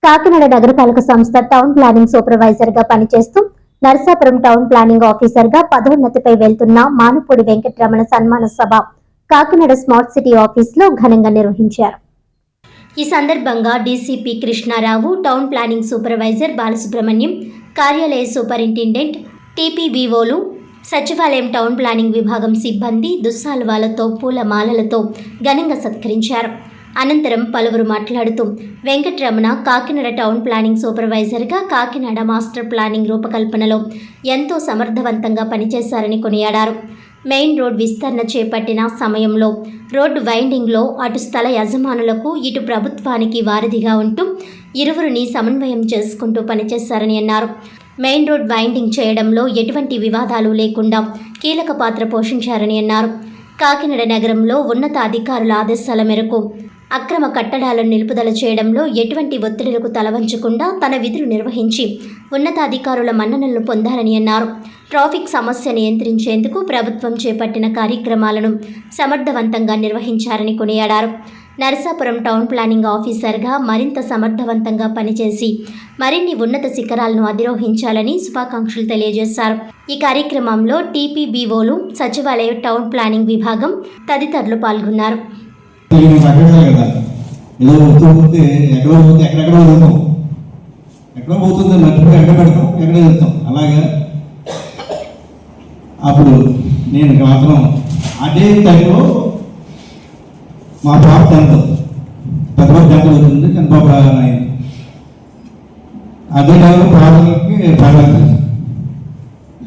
కాకినాడ నగరపాలక సంస్థ town planning supervisor గా పనిచేస్తూ నరసాపురం టౌన్ ప్లానింగ్ ఆఫీసర్ గా పదోన్నతిపై వెళ్తున్న మానుపూడి వెంకటరమణ సన్మాన సభ కాకినాడ స్మార్ట్ సిటీ ఆఫీస్ లో ఘనంగా నిర్వహించారు. ఈ సందర్భంగా DCP Krishnarao, town planning supervisor Balasubrahmanyam, కార్యాలయ సూపరింటెండెంట్, టీపీవీఓలు, సచివాలయం టౌన్ ప్లానింగ్ విభాగం సిబ్బంది దుస్సాలువాలతో, పూల మాలలతో ఘనంగా సత్కరించారు. అనంతరం పలువురు మాట్లాడుతూ వెంకటరమణ కాకినాడ టౌన్ ప్లానింగ్ సూపర్వైజర్గా కాకినాడ మాస్టర్ ప్లానింగ్ రూపకల్పనలో ఎంతో సమర్థవంతంగా పనిచేశారని కొనియాడారు. మెయిన్ రోడ్ విస్తరణ చేపట్టిన సమయంలో రోడ్డు వైండింగ్లో అటు స్థల యజమానులకు, ఇటు ప్రభుత్వానికి వారధిగా ఉంటూ ఇరువురిని సమన్వయం చేసుకుంటూ పనిచేశారని అన్నారు. మెయిన్ రోడ్ వైండింగ్ చేయడంలో ఎటువంటి వివాదాలు లేకుండా కీలక పాత్ర పోషించారని అన్నారు. కాకినాడ నగరంలో ఉన్నతాధికారుల ఆదేశాల మేరకు అక్రమ కట్టడాలను నిలుపుదల చేయడంలో ఎటువంటి ఒత్తిడులకు తలవంచకుండా తన విధులు నిర్వహించి ఉన్నతాధికారుల మన్ననలను పొందారని అన్నారు. ట్రాఫిక్ సమస్య నియంత్రించేందుకు ప్రభుత్వం చేపట్టిన కార్యక్రమాలను సమర్థవంతంగా నిర్వహించారని కొనియాడారు. నరసాపురం టౌన్ ప్లానింగ్ ఆఫీసర్గా మరింత సమర్థవంతంగా పనిచేసి మరిన్ని ఉన్నత శిఖరాలను అధిరోహించాలని శుభాకాంక్షలు తెలియజేశారు. ఈ కార్యక్రమంలో టీపీబీఓలు, సచివాలయ టౌన్ ప్లానింగ్ విభాగం తదితరులు పాల్గొన్నారు. అప్పుడు నేను మాత్రం అదే టైంలో మా పాప 10th పెద్ద పాప 10th అవుతుంది, చిన్న పాప 9th. అదే టైంలో పాపలకి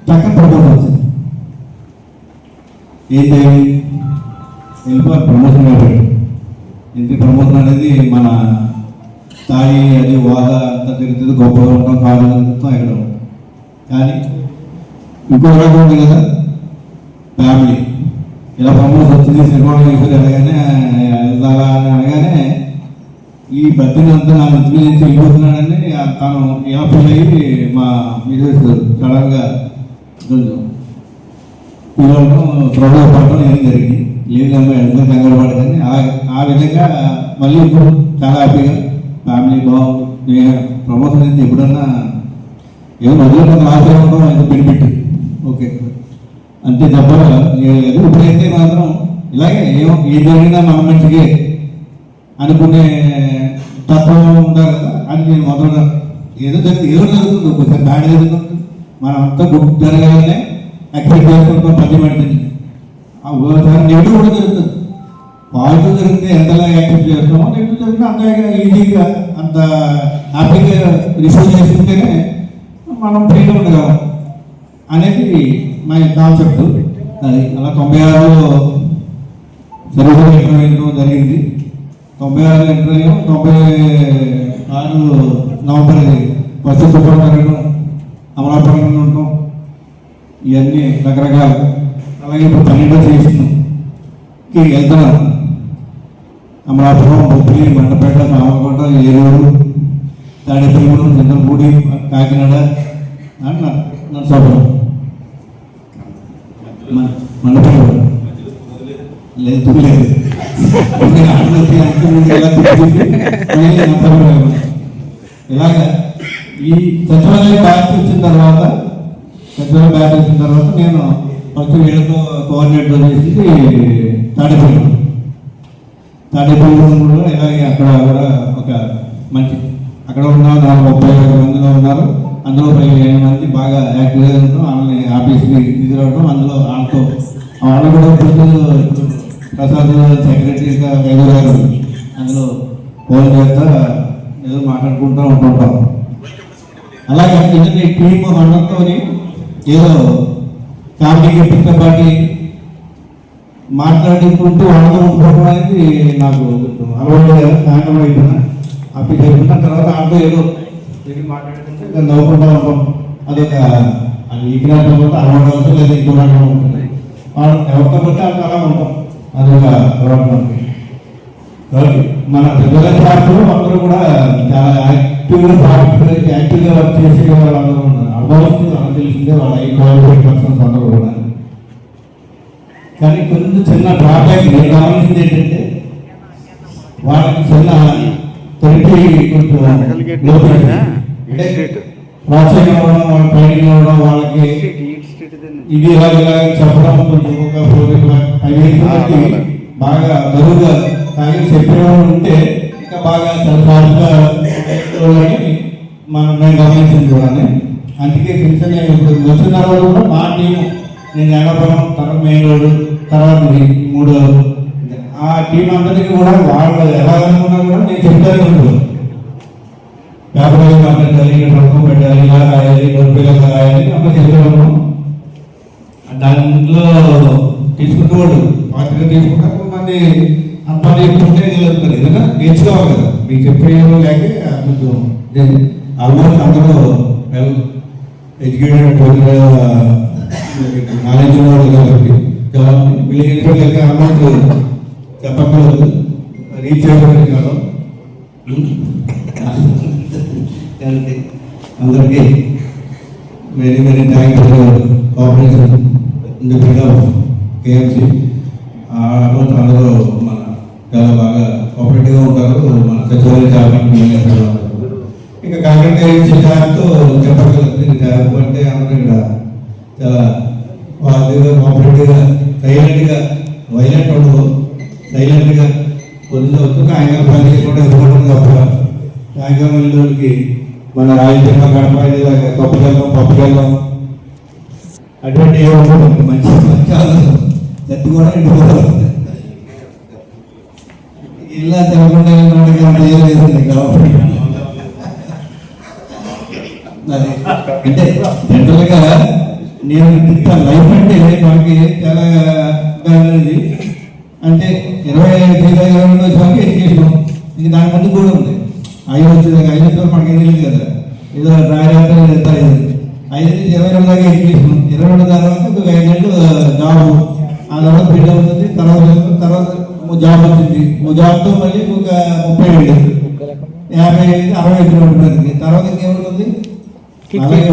చక్కని ప్రమోషన్ వచ్చింది. ఏంటి వెళ్ళిపోవాలి ప్రమోషన్ కాబట్టి. ఎందుకు ప్రమోషన్ అనేది మన స్థాయి, అది హోదా అంతా తిరుగుతుంది, గొప్పగా ఉంటాం, కాళ్ళు తిరుగుతాం, ఎక్కడ ఉంటాం. కానీ ఇంకో రకం ఉంది కదా, ఫ్యామిలీ ఇలా ప్రమోషన్ వచ్చింది, సినిమా చేసేది అనగానే వెళ్తారా అని అనగానే ఈ బతిని అంతా నా ఇంటి మీద నుంచి వెళ్ళిపోతున్నాడని తను ఇలా ఫీల్ అయ్యి మా మిసెస్ సడన్గా కొంచెం పిల్లలను త్వరగా పడడం ఏం జరిగింది. లేదమ్మా ఎంత కంగారు పడదని ఆ విధంగా మళ్ళీ ఇప్పుడు చాలా హ్యాపీగా ఫ్యామిలీ బాగుంది. ప్రమోషన్ అయితే ఎప్పుడన్నా ఏదో వదిలిన ఆశ్రయం ఉండడం ఏదో బెనిఫిట్, ఓకే అంతే తప్ప లేదు. ఇప్పుడైతే మాత్రం ఇలాగే ఏం జరిగినా మన మంచిగా అనుకునే తత్వం ఉండాలి కదా అని నేను మొదలుగా ఏదో జరుగుతుంది, ఒకసారి బ్యాడ్ జరుగుతుంది, మనం అంతా గుడ్ జరగాలనే ఎక్స్పెక్ట్ చేసుకుంటాం. 10 మంది ఒకసారి నెగిటివ్ కూడా జరుగుతుంది. పాజిటివ్ జరిగితే ఎంతలా యాక్సెప్ట్ చేస్తామో, నెగిటివ్ జరిగితే అంత ఈజీగా అంత హ్యాపీగా రిసీవ్ చేసుకుంటేనే మనం ఫ్రీగా ఉండగలం అనేది మా కాన్సెప్ట్. అది అలా 96లో సర్వీస్ ఇంటర్వ్యూ జరిగింది. 96 ఇంటర్వ్యూ, 96 నవంబర్ ఫస్ట్ శుభ్రం జరగడం, అమలాపురం ఉండటం, ఇవన్నీ రకరకాలు. అలాగే ఇప్పుడు 12వ చేసినకి వెళ్తున్నాను. అమలాపురం, బొబ్బిలి, మండపేట, సామకోట, ఏలూరు, తాడేపల్లిగూడెం, చంద్రపూడి, కాకినాడ అండ్ నరసాపురం, మండపేట లేదు లేదు ఇలాగ ఈ సచివాలయ బ్యాచ్ వచ్చిన తర్వాత నేను ఫస్ట్ వీళ్ళతో కోఆర్డినేటర్ చేసి తాడేపల్లిగూడెంలో ఇలాగే అక్కడ కూడా ఒక మంచి అక్కడ ఉన్న 35 మందిలో ఉన్నారు. అందులో 15 మంది బాగా యాక్టివ్గా ఉండడం, వాళ్ళని ఆఫీస్కి తీసుకురావడం, అందులో వాళ్ళు కూడా ప్రసాద్ సెక్రటరీగా గారు అందులో ఫోన్ చేస్తా ఏదో మాట్లాడుకుంటూ ఉంటుంటాం. అలాగే ఎందుకంటే టీమ్ అందరితో ఏదో ఫ్యామిలీకి పిక్కపాటి మాట్లాడుకుంటూ వాళ్ళతో ఉంటుకోవడం అనేది నాకు అలవాటు. సాయంత్రం అయిపోయినా ఆఫీస్ అయిపోయిన తర్వాత వాళ్ళతో ఏదో మాట్లాడుకుంటే నవ్వుకుంటూ ఉంటాం. అదొక వీక్నెస్ అలవాటు అవుతుంది, లేదా ఇంకో రకంగా ఉంటుంది. వాళ్ళు ఎవరితో బట్టి వాళ్ళకి అలా ఉంటాం, అదొక అలవాటు మనకి. మన తెలుగుదేశం పార్టీలో అందరూ కూడా చాలా యాక్టివ్గా వర్క్ చేసే వాళ్ళందరూ ఉన్నారు. అనుభవం నాకు తెలిసిందే వాళ్ళ క్వాలిఫైడ్ పర్సన్స్ అందరూ కూడా. కానీ కొంచెం చిన్న డ్రాబ్యాక్ నేను గమనించింది ఏంటంటే, వాళ్ళకి చిన్న తొలికి కొంచెం లోపలికి. అంటే ప్రోత్సాహం ఇవ్వడం, వాళ్ళ ట్రైనింగ్ ఇవ్వడం, వాళ్ళకి ఇది ఇలా చెప్పడం కొంచెం ఒక 5 years బట్టి బాగా బరువుగా కానీ చెప్పేవాళ్ళు ఉంటే ఇంకా బాగా చాలా ఫాస్ట్గా మేము గమనించింది కూడా. అందుకే తెలిసిన ఇప్పుడు వచ్చిన తర్వాత కూడా మా టీము, నేను ఎడపురం, తర్వాత మెయిన్ రోడ్డు, తర్వాత 3 ఆ టీం అందరికీ కూడా వాళ్ళు ఎలా అనుకున్నా కూడా నేను చెప్తానే ఉంటుంది. పేపర్ మాట్లాడాలి, ట్రంప్ పెట్టాలి, ఇలా రాయాలి, పిల్లలు రాయాలి అట్లా చెప్పేవాళ్ళు. దాంట్లో తీసుకుంటూ వాళ్ళు పాత్రగా తీసుకుంటా కొంతమంది అంత చెప్పుకుంటే వెళ్తారు. ఏదైనా నేర్చుకోవాలి కదా, మీకు చెప్పేయడం లేక కొంచెం ఆల్మోస్ట్ అందరూ వెల్ ఎడ్యుకేటెడ్ నాలెడ్జ్ ఉన్నవాళ్ళు కాబట్టి వీళ్ళకి ఆల్మోస్ట్ చెప్పగలదు, రీచ్ అవ్వలేదు కాదు. అందరికీ very very thanks for cooperation in the field of KMC. అందరూ మన చాలా బాగా కోఆపరేటివ్గా ఉంటారు. మన సచివాలయ చాలా ఇంకా కాకుండా స్టాఫ్తో చెప్పగలుగుతుంది. స్టాఫ్ అంటే అందరూ ఇక్కడ చాలా బాగా కోఆపరేటివ్గా, సైలెంట్గా, వైలెంట్ ఉండదు, సైలెంట్గా పొద్దున్న వచ్చి ఆయన పని కూడా ఇవ్వడం తప్ప సాయంకాలం వెళ్ళేవాళ్ళకి మన రాయలసీమ గడప పప్పుకెళ్దాం పప్పుకెళ్దాం అటువంటి మంచి చట్టి కూడా ఎండిపోతుంది. ఇలా తెలకుండా లేదండి కాబట్టి అంటే జనరల్గా నేను లైఫ్ అంటే మనకి చాలా ఇది అంటే 25 వరకు ఎడ్యుకేషన్, ఇంక దాని ముందు కూడా ఉంది. 5 వచ్చేదాకా 5 వచ్చేదాకా మనకి ఏం తెలియదు కదా, ఏదో రాయడానికి 5 నుంచి 22 దాకా ఎడ్యుకేషన్, 22 తర్వాత ఒక 5 ఏళ్ళు జాబ్, ఆ తర్వాత బిడ్డ అవుతుంది, తర్వాత జాబ్ వచ్చింది, జాబ్తో మళ్ళీ ఒక 30 ఏళ్ళు, 50 60 ఉంటుంది. తర్వాత ఇంకేముంటుంది అలాగే